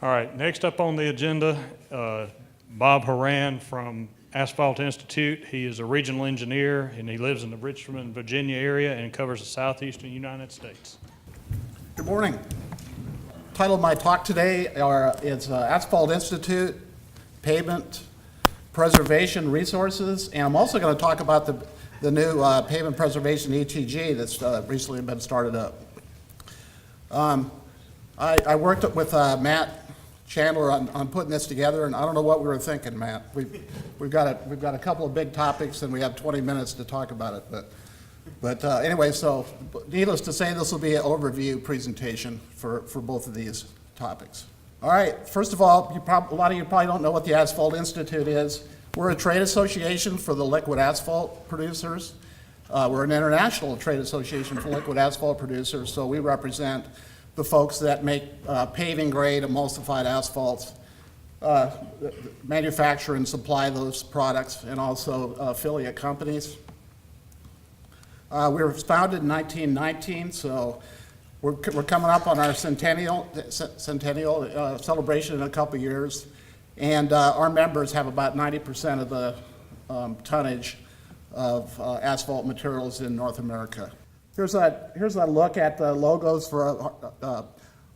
All right, next up on the agenda, Bob Horan from Asphalt Institute. He is a regional engineer and he lives in the Richmond, Virginia area and covers the southeastern United States. Good morning. Title of my talk today is Asphalt Institute, Pavement Preservation Resources, and I'm also going to talk about the new Pavement Preservation ETG that's recently been started up. I worked with Matt Chandler on putting this together, and I don't know what we were thinking, Matt. We've got a couple of big topics, and we have 20 minutes to talk about it. But anyway, so needless to say, this will be an overview presentation for both of these topics. All right. First of all, a lot of you probably don't know what the Asphalt Institute is. We're a trade association for the liquid asphalt producers. We're an international trade association for liquid asphalt producers, so we represent the folks that make paving grade emulsified asphalts, manufacture and supply those products, and also affiliate companies. We were founded in 1919, so we're coming up on our centennial celebration in a couple years, and our members have about 90% of the tonnage of asphalt materials in North America. Here's a look at the logos for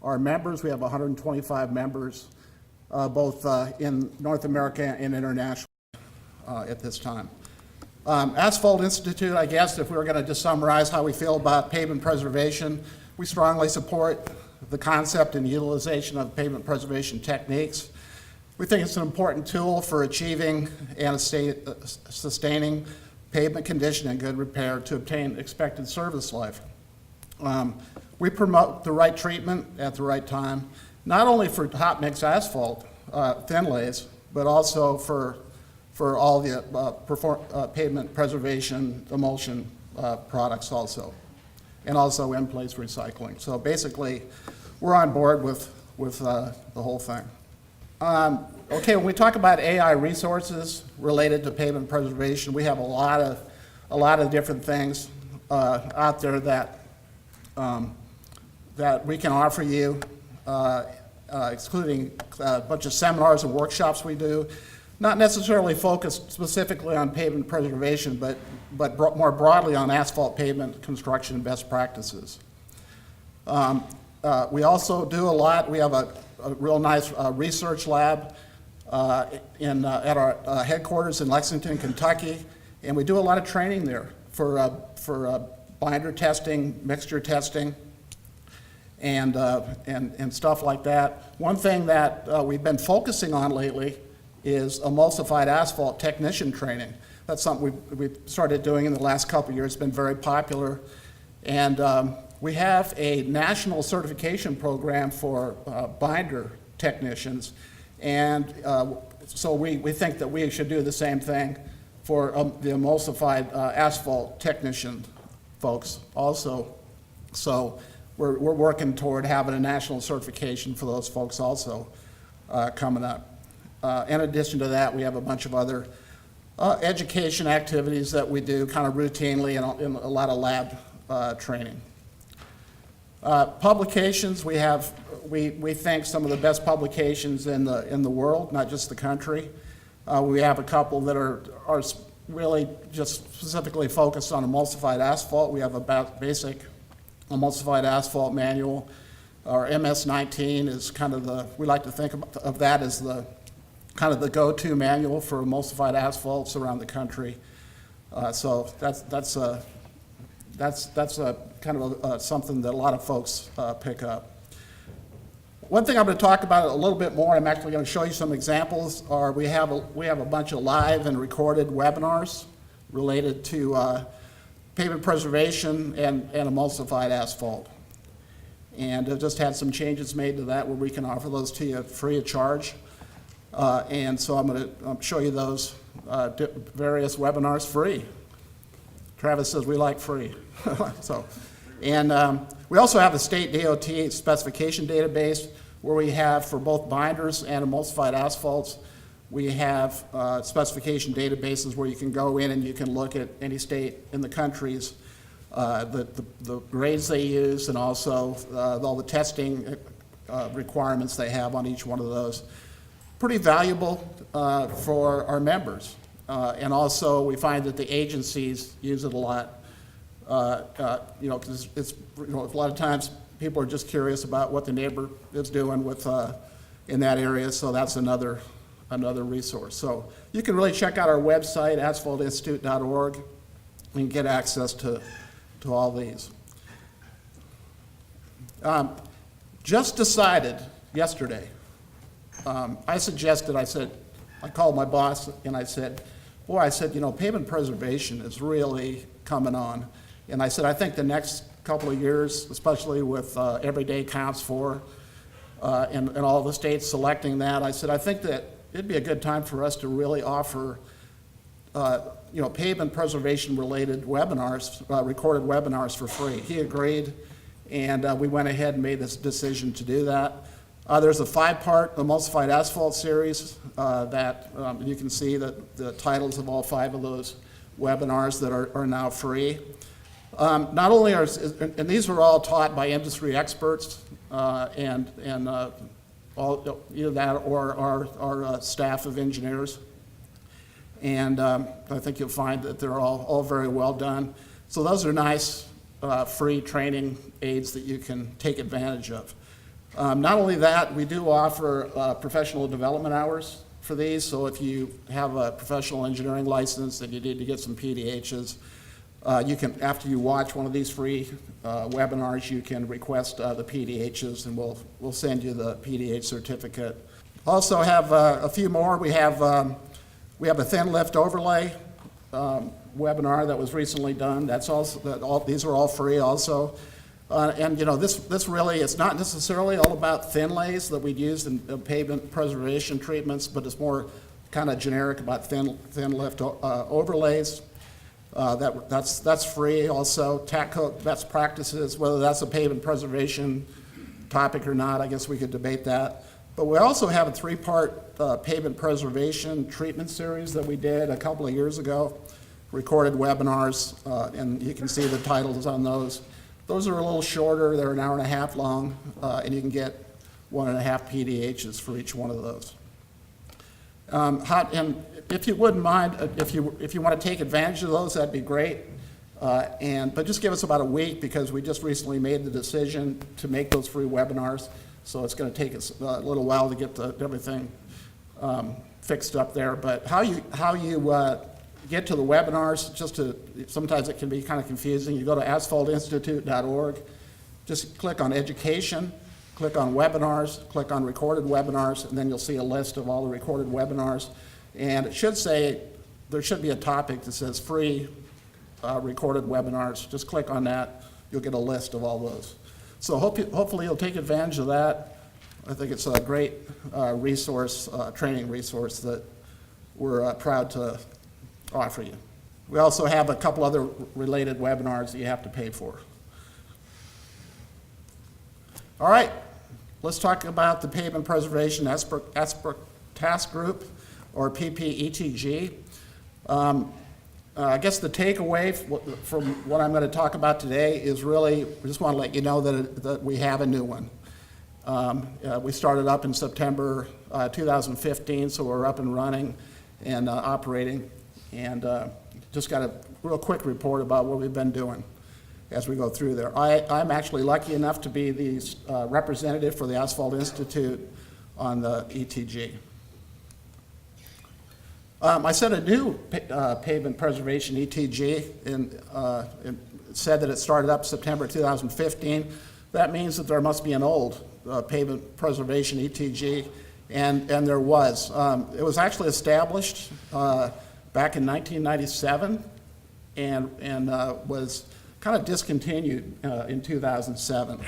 our members. We have 125 members, both in North America and internationally at this time. Asphalt Institute, I guess, if we were going to just summarize how we feel about pavement preservation, we strongly support the concept and utilization of pavement preservation techniques. We think it's an important tool for achieving and sustaining pavement condition and good repair to obtain expected service life. We promote the right treatment at the right time, not only for hot mix asphalt thin lays, but also for all the pavement preservation emulsion products also, and also in-place recycling. So basically, we're on board with the whole thing. Okay, when we talk about AI resources related to pavement preservation, we have a lot of different things out there that we can offer you, excluding a bunch of seminars and workshops we do, not necessarily focused specifically on pavement preservation, but more broadly on asphalt pavement construction best practices. We also do a lot. We have a real nice research lab at our headquarters in Lexington, Kentucky, and we do a lot of training there for binder testing, mixture testing, and stuff like that. One thing that we've been focusing on lately is emulsified asphalt technician training. That's something we've started doing in the last couple of years. It's been very popular, and we have a national certification program for binder technicians, and so we think that we should do the same thing for the emulsified asphalt technician folks also. So we're working toward having a national certification for those folks also coming up. In addition to that, we have a bunch of other education activities that we do kind of routinely and in a lot of lab training. Publications, we think some of the best publications in the world, not just the country. We have a couple that are really just specifically focused on emulsified asphalt. We have a basic emulsified asphalt manual. Our MS-19 is kind of we like to think of that as the kind of the go-to manual for emulsified asphalts around the country. So that's a kind of something that a lot of folks pick up. One thing I'm going to talk about a little bit more, I'm actually going to show you some examples, are we have a bunch of live and recorded webinars related to pavement preservation and emulsified asphalt. And I've just had some changes made to that where we can offer those to you free of charge. And so I'm going to show you those various webinars free. Travis says we like free. We also have a state DOT specification database where we have, for both binders and emulsified asphalts, we have specification databases where you can go in and you can look at any state in the country's the grades they use, and also all the testing requirements they have on each one of those. Pretty valuable for our members. And also, we find that the agencies use it a lot. You know, 'cause it's, you know, a lot of times people are just curious about what the neighbor is doing with, in that area, so that's another resource. So you can really check out our website, asphaltinstitute.org, and get access to all these. Just decided yesterday, I called my boss and I said, boy, I said, you know, pavement preservation is really coming on. And I said, I think the next couple of years, especially with every day counts for, and all the states selecting that, I said, I think that it'd be a good time for us to really offer, you know, pavement preservation related webinars, recorded webinars for free. He agreed, and we went ahead and made this decision to do that. There's a 5-part emulsified asphalt series that you can see that the titles of all 5 of those webinars that are now free. Not only and these were all taught by industry experts and all, either that or our staff of engineers. And I think you'll find that they're all very well done. So those are nice free training aids that you can take advantage of. Not only that, we do offer professional development hours for these. So if you have a professional engineering license and you need to get some PDHs, you can, after you watch one of these free webinars, you can request the PDHs, and we'll send you the PDH certificate. Also have a few more. We have a thin lift overlay webinar that was recently done. That's also these are all free also. And you know, this really, it's not necessarily all about thin lays that we'd use in pavement preservation treatments, but it's more kind of generic about thin lift overlays. That's free also. Tack coat best practices, whether that's a pavement preservation topic or not, I guess we could debate that. But we also have a 3-part pavement preservation treatment series that we did a couple of years ago, recorded webinars, and you can see the titles on those. Those are a little shorter, they're an hour and a half long, and you can get 1.5 PDHs for each one of those. And if you wouldn't mind, if you want to take advantage of those, that'd be great. But just give us about a week, because we just recently made the decision to make those free webinars. So it's going to take us a little while to get everything fixed up there. But how you get to the webinars, sometimes it can be kind of confusing. You go to asphaltinstitute.org, just click on education, click on webinars, click on recorded webinars, and then you'll see a list of all the recorded webinars. And it should say, there should be a topic that says free recorded webinars. Just click on that, you'll get a list of all those. So hopefully you'll take advantage of that. I think it's a great resource, training resource that we're proud to offer you. We also have a couple other related webinars that you have to pay for. All right, let's talk about the Pavement Preservation Expert Task Group, or PPETG. I guess the takeaway from what I'm going to talk about today is really, we just want to let you know that we have a new one. We started up in September 2015, so we're up and running and operating, and just got a real quick report about what we've been doing as we go through there. I'm actually lucky enough to be the representative for the Asphalt Institute on the ETG. I sent a new Pavement Preservation ETG, and it said that it started up September 2015. That means that there must be an old Pavement Preservation ETG, and there was. It was actually established back in 1997 and was kind of discontinued in 2007.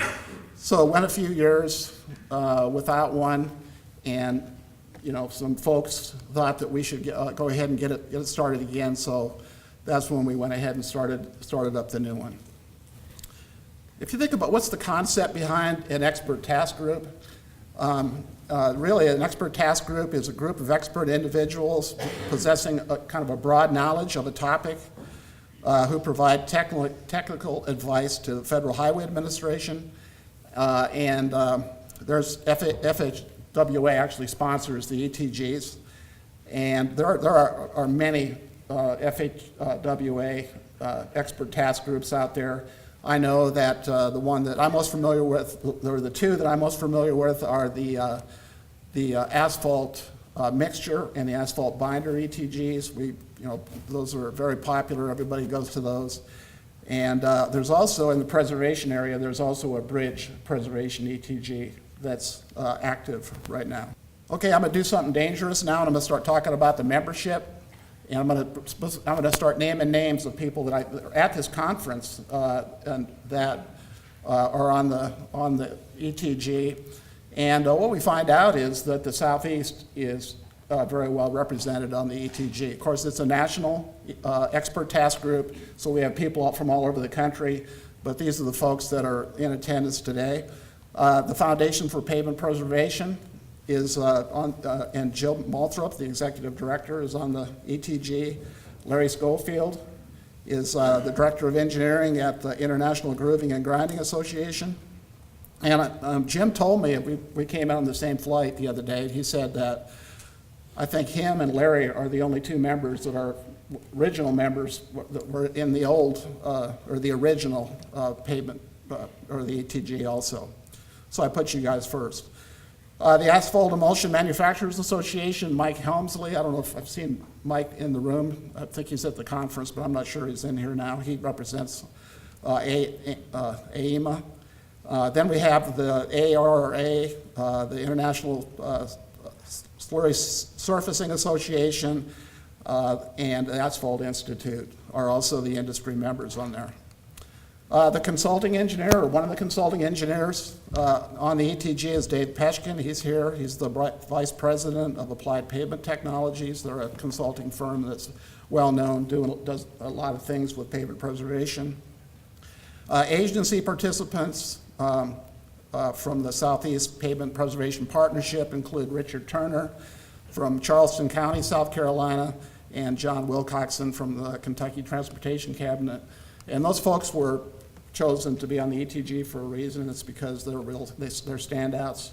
So it went a few years without one, and you know, some folks thought that we should go ahead and get it started again, so that's when we went ahead and started up the new one. If you think about what's the concept behind an expert task group, really an expert task group is a group of expert individuals possessing kind of a broad knowledge of a topic who provide technical advice to the Federal Highway Administration and FHWA actually sponsors the ETGs, and there are many FHWA expert task groups out there. I know that the one that I'm most familiar with, or the two that I'm most familiar with, are the asphalt mixture and the asphalt binder ETGs. Those are very popular. Everybody goes to those. And there's also, in the preservation area, there's also a bridge preservation ETG that's active right now. Okay, I'm going to do something dangerous now, and I'm going to start talking about the membership. And I'm going to start naming names of people that are at this conference and that are on the ETG. And what we find out is that the Southeast is very well represented on the ETG. Of course, it's a national expert task group, so we have people from all over the country, but these are the folks that are in attendance today. The Foundation for Pavement Preservation is and Jill Malthrop, the executive director, is on the ETG. Larry Schofield is the director of engineering at the International Grooving and Grinding Association. And Jim told me, we came out on the same flight the other day, he said that I think him and Larry are the only two members that are original members that were in the old, or the original pavement, or the ETG also. So I put you guys first. The Asphalt Emulsion Manufacturers Association, Mike Helmsley, I don't know if I've seen Mike in the room. I think he's at the conference, but I'm not sure he's in here now. He represents AEMA. Then we have the ARRA, the International Slurry Surfacing Association, and the Asphalt Institute are also the industry members on there. The consulting engineer, or one of the consulting engineers on the ETG is Dave Peshkin. He's here. He's the vice president of Applied Pavement Technologies. They're a consulting firm that's well known, does a lot of things with pavement preservation. Agency participants from the Southeast Pavement Preservation Partnership include Richard Turner from Charleston County, South Carolina, and John Wilcoxon from the Kentucky Transportation Cabinet. And those folks were chosen to be on the ETG for a reason. It's because they're standouts,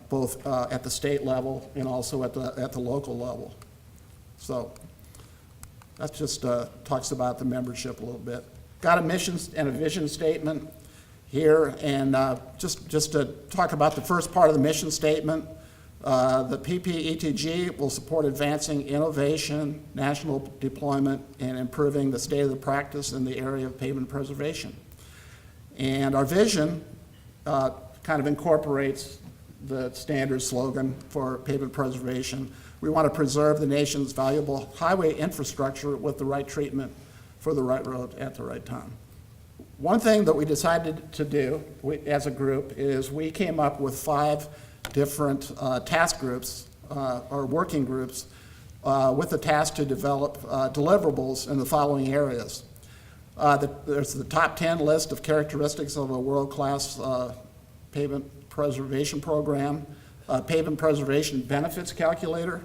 both at the state level and also at the local level. So that just talks about the membership a little bit. Got a mission and a vision statement here, and just to talk about the first part of the mission statement. The PPETG will support advancing innovation, national deployment, and improving the state of the practice in the area of pavement preservation. And our vision kind of incorporates the standard slogan for pavement preservation. We want to preserve the nation's valuable highway infrastructure with the right treatment for the right road at the right time. One thing that we decided to do as a group is we came up with 5 different task groups or working groups with the task to develop deliverables in the following areas. There's the top 10 list of characteristics of a world-class pavement preservation program, pavement preservation benefits calculator,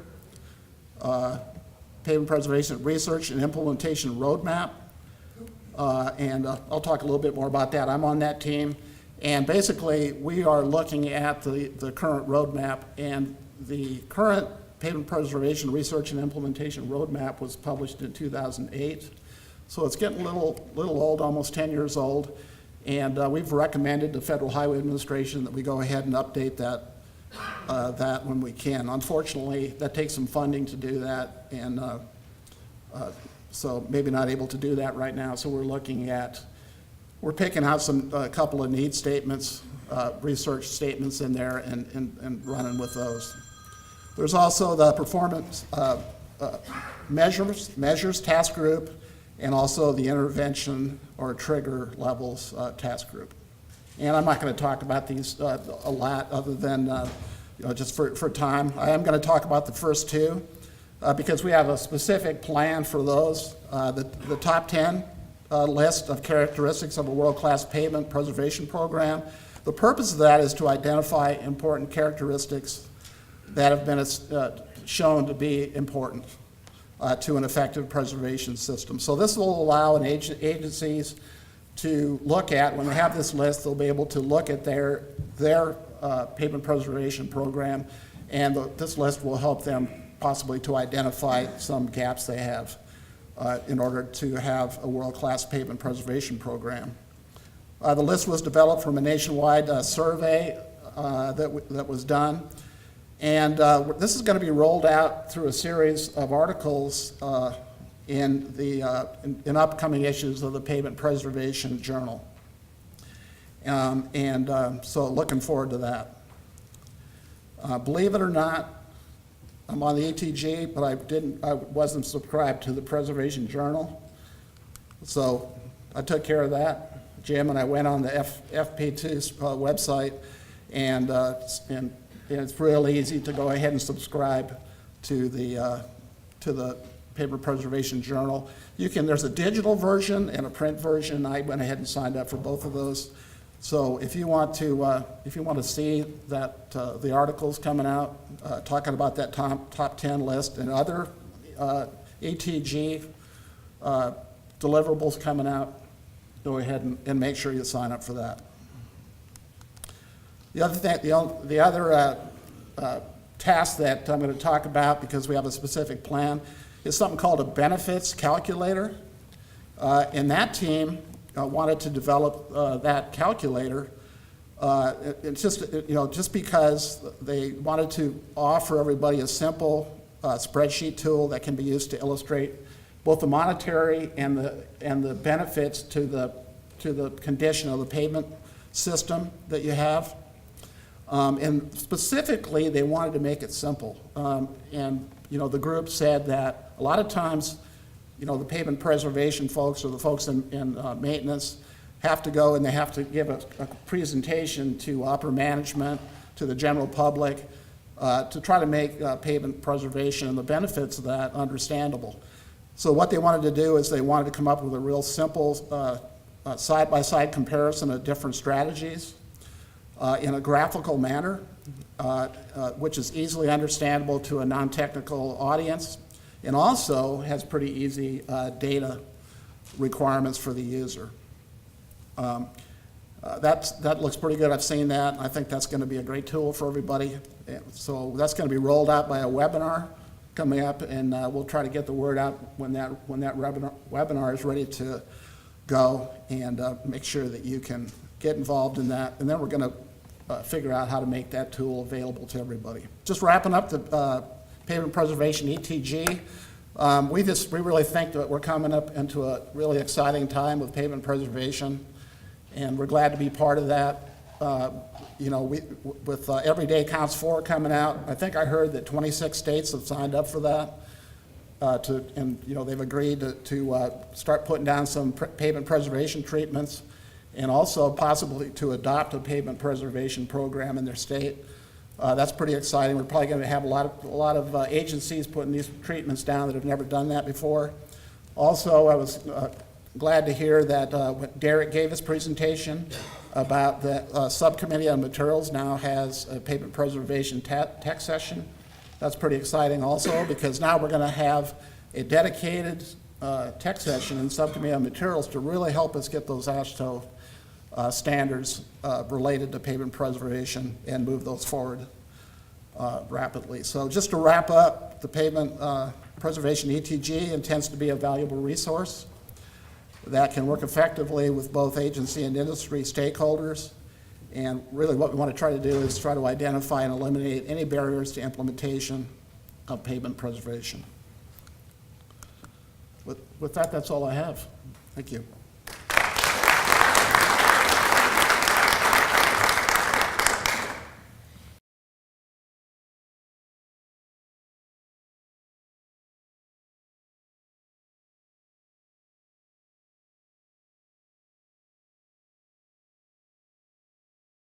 pavement preservation research and implementation roadmap, and I'll talk a little bit more about that. I'm on that team. And basically, we are looking at the current roadmap, and the current Pavement Preservation Research and Implementation Roadmap was published in 2008. So it's getting a little old, almost 10 years old, and we've recommended the Federal Highway Administration that we go ahead and update that when we can. Unfortunately, that takes some funding to do that, and so maybe not able to do that right now. So we're picking out a couple of need statements, research statements in there, and running with those. There's also the performance measures task group, and also the intervention or trigger levels task group. And I'm not going to talk about these a lot, other than just for time. I am going to talk about the first 2 because we have a specific plan for those. The top 10 list of characteristics of a world-class pavement preservation program. The purpose of that is to identify important characteristics that have been shown to be important to an effective preservation system. So this will allow agencies to look at, when they have this list, they'll be able to look at their pavement preservation program, and this list will help them possibly to identify some gaps they have in order to have a world-class pavement preservation program. The list was developed from a nationwide survey that was done, and this is going to be rolled out through a series of articles in upcoming issues of the Pavement Preservation Journal. So looking forward to that. Believe it or not, I'm on the ETG, but I wasn't subscribed to the Preservation Journal. So I took care of that, Jim, and I went on the FP2's website, and it's real easy to go ahead and subscribe to the Pavement Preservation Journal. There's a digital version and a print version. I went ahead and signed up for both of those. So if you want to see that the articles coming out talking about that top 10 list and other ETG deliverables coming out, go ahead and make sure you sign up for that. The other task that I'm going to talk about, because we have a specific plan, is something called a benefits calculator. And that team wanted to develop that calculator. It's just because they wanted to offer everybody a simple spreadsheet tool that can be used to illustrate both the monetary and the benefits to the condition of the pavement system that you have. And specifically, they wanted to make it simple. The group said that a lot of times, the pavement preservation folks or the folks in maintenance have to go and they have to give a presentation to upper management, to the general public, to try to make pavement preservation and the benefits of that understandable. So what they wanted to do is they wanted to come up with a real simple side-by-side comparison of different strategies in a graphical manner, which is easily understandable to a non-technical audience, and also has pretty easy data requirements for the user. That looks pretty good. I've seen that. I think that's going to be a great tool for everybody. So that's going to be rolled out by a webinar coming up, and we'll try to get the word out when that webinar is ready to go, and make sure that you can get involved in that. And then we're going to figure out how to make that tool available to everybody. Just wrapping up the Pavement Preservation ETG. We really think that we're coming up into a really exciting time with pavement preservation, and we're glad to be part of that. With Every Day Counts 4 coming out, I think I heard that 26 states have signed up for that, they've agreed to start putting down some pavement preservation treatments, and also possibly to adopt a pavement preservation program in their state. That's pretty exciting. We're probably going to have a lot of agencies putting these treatments down that have never done that before. Also, I was glad to hear that when Derek gave his presentation about the subcommittee on materials now has a pavement preservation tech session. That's pretty exciting also, because now we're going to have a dedicated tech session in subcommittee on materials to really help us get those AASHTO standards related to pavement preservation and move those forward rapidly. So just to wrap up, the Pavement Preservation ETG intends to be a valuable resource that can work effectively with both agency and industry stakeholders. And really what we want to try to do is try to identify and eliminate any barriers to implementation of pavement preservation. With that, that's all I have. Thank you.